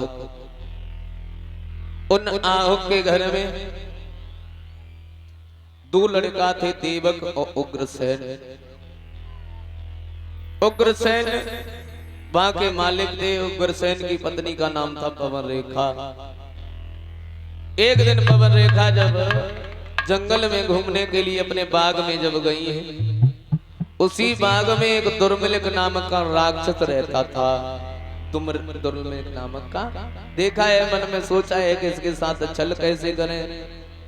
आहुक। उन आहुक के घर में दो लड़का थे, देवक और उग्रसेन। उग्रसेन वहां के मालिक थे। उग्रसेन की पत्नी का नाम था पवन रेखा। एक दिन पवन रेखा जब जंगल में घूमने के लिए अपने बाग में जब गई है, उसी बाग में एक दुर्मिलक नामक का राक्षस रहता था। दुर्मिलक नामक का देखा है, मन में सोचा है कि इसके साथ छल कैसे करें,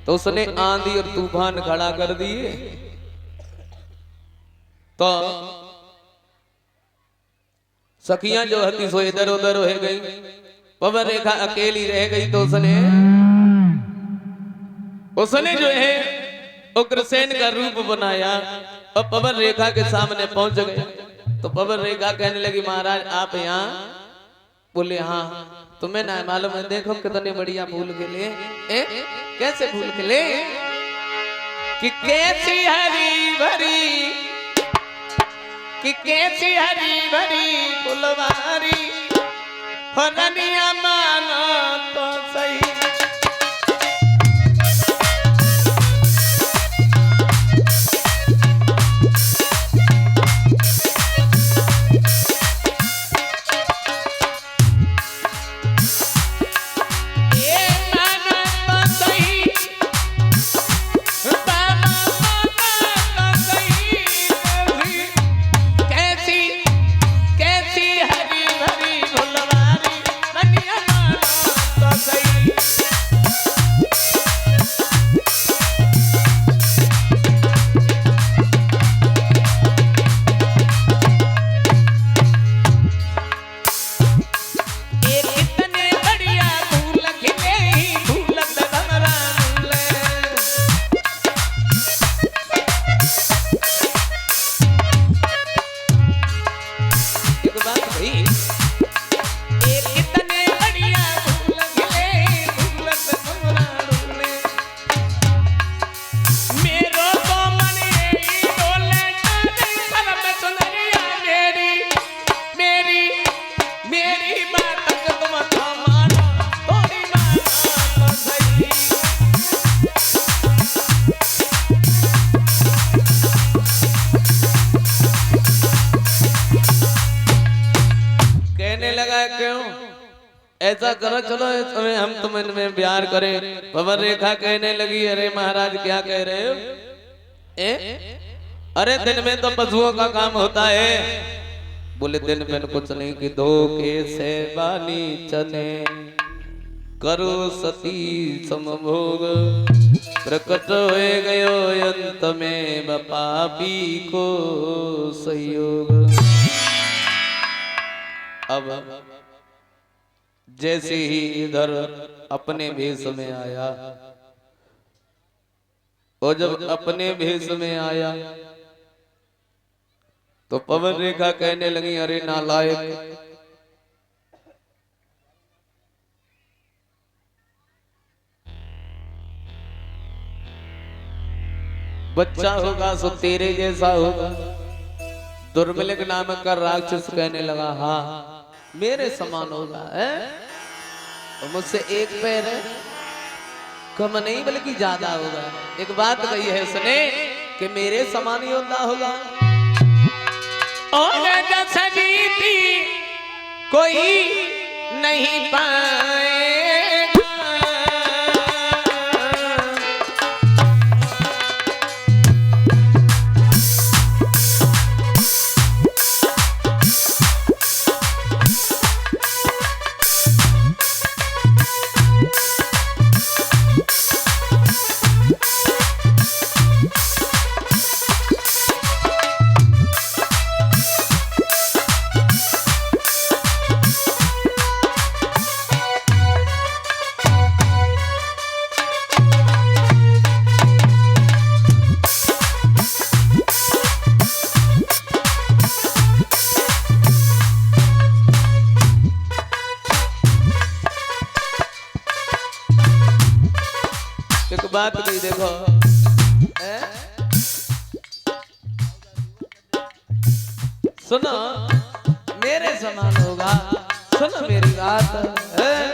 तो उसने आंधी और तूफान खड़ा कर दिए। तो सखियां जो हती सो इधर उधर हो गई, पवन रेखा अकेली रह गई। तो उसने जो है उग्रसेन का रूप बनाया और पवन रेखा के सामने पहुंच गए। तो पवन रेखा कहने लगी, महाराज आप यहाँ? बोले हाँ। तुम्हें ना मालूम है, देखो कितने बढ़िया फूल खिले। कैसे फूल खिले कि कैसी हरी भरी, कि कैसी हरी भरी फुलवारी, हरनिया मानो तो सही। ऐसा करो, चलो हम तुम्हें प्यार करें। पवन रेखा कहने लगी, अरे महाराज क्या कह रहे हो? अरे दिन में तो पशुओं का काम होता है। बोले दिन में कुछ नहीं कि धोखे से बानी चने, करो सती समभोग, प्रकट हो गयो अंत में पापी को सहयोग। अब जैसे ही इधर अपने भेष में आया, और जब अपने भेष में आया तो पवन रेखा कहने लगी, अरे नालायक, बच्चा होगा सो तेरे जैसा होगा। दुर्मिलक नामक का राक्षस कहने लगा, हाँ मेरे समान होगा है, और मुझसे एक पैर है, कम नहीं बल्कि ज्यादा होगा। एक बात कही है उसने कि मेरे समान ही होता होगा। और जैसा बीती कोई नहीं पाएगा। बात नहीं, देखो सुनो मेरे समान होगा, सुनो मेरी बात है।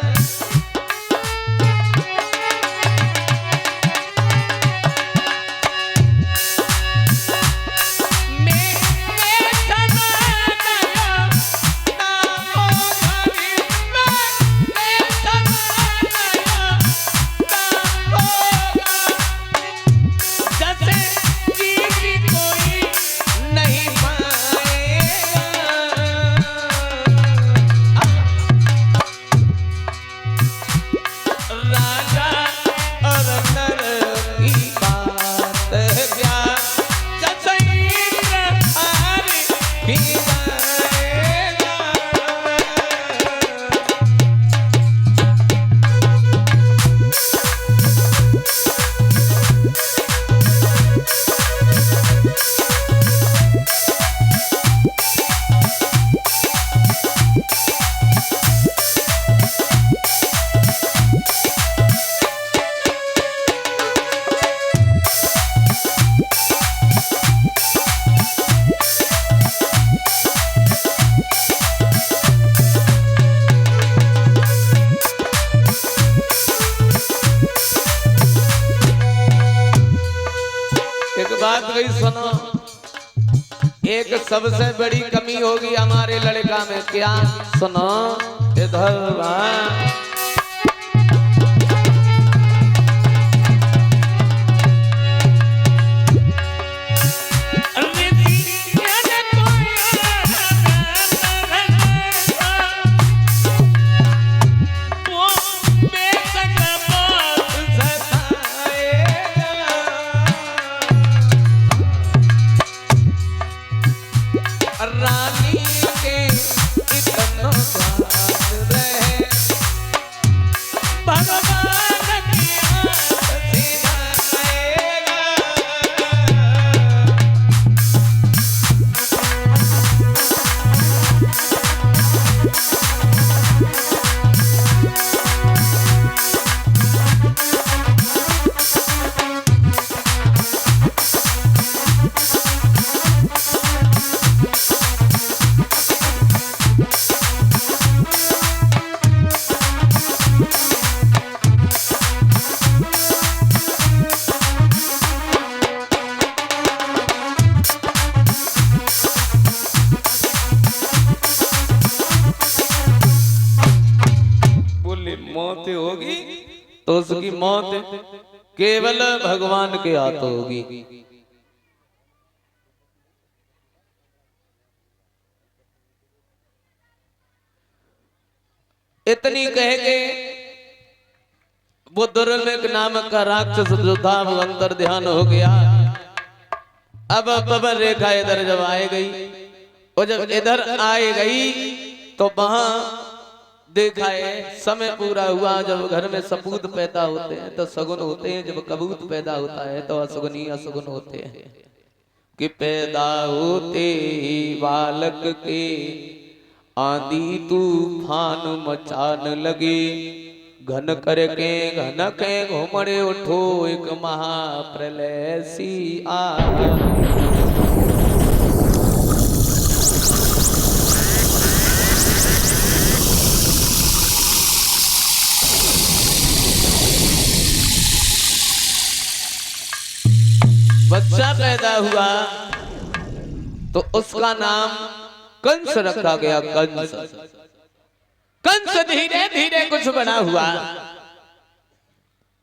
बात गई सुनो। एक सबसे बड़ी कमी होगी हमारे लड़का में, क्या? सुनो इधर रानी के इतना ध्यान रहे, भगवान की आस मौत होगी तो उसकी मौत केवल भगवान के हाथ होगी। इतनी कह के वो दुर्लभ नामक का राक्षस जो था वो अंतर ध्यान हो गया। अब बबर रेखा इधर जब आए गई, और जब इधर आए गई तो वहां देखा है समय पूरा हुआ। जब घर में सपूत पैदा होते हैं तो सगुन होते हैं, जब कबूत पैदा होता है तो असगुन ही असगुन होते हैं। कि पैदा होते ही बालक के आंधी तूफान मचान लगे, घन करके घन के घुमड़े उठो एक महाप्रलय सी आ। बच्चा पैदा हुआ तो उसका नाम कंस रखा गया। कंस कंस धीरे धीरे कुछ बना हुआ।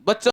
बच्चों